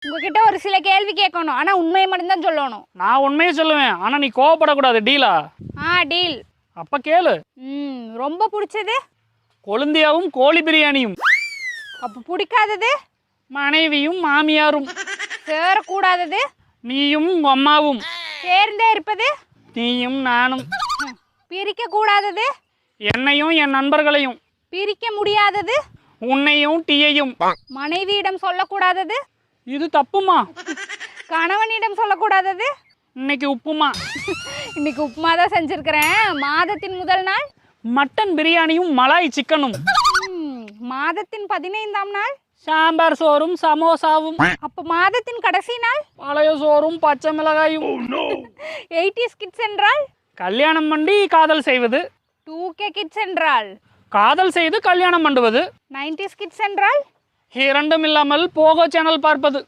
உங்ககிட்ட ஒரு சில கேள்வி கேட்கணும், ஆனா உண்மையை மட்டும்தான் சொல்லணும். நான் உண்மையை சொல்லுவேன், ஆனா நீ கோவப்படக்கூடாது. டீலா? டீல். அப்ப கேளு. ரொம்ப பிடிச்சது? கொழுந்தியாவும் கோழி பிரியாணியும். அப்ப பிடிக்காதது? மனைவியும் மாமியாரும். சேரக்கூடாதது? நீயும் உங்க அம்மாவும். சேர்ந்தே இருப்பது? நீயும் நானும். பிரிக்க கூடாதது? என்னையும் என் நண்பர்களையும். பிரிக்க முடியாதது? உன்னையும் டீயையும். மனைவியிடம் சொல்லக்கூடாதது? இது தப்புமா? கணவனிடம் சொல்லக்கூடாதது? இன்னைக்கு உப்புமா. இன்னைக்கு உப்புமா தான் செஞ்சிருக்கிறேன். மாதத்தின் முதல் நாள்? மட்டன் பிரியாணியும் மலாய் சிக்கனும். மாதத்தின் 15ஆம் நாள்? சாம்பார் சோறும் சமோசாவும். அப்ப மாதத்தின் கடைசி நாள்? பழைய சோறும் பச்சை மிளகாயும். 80s கிட்ஸ் என்றால்? கல்யாணம் பண்ணி காதல் செய்வது. 2K கிட்ஸ் என்றால்? காதல் செய்து கல்யாணம் பண்ணுவது. 90s கிட்ஸ் என்றால்? இரண்டும் இல்லாமல் போகோ சேனல் பார்ப்பது.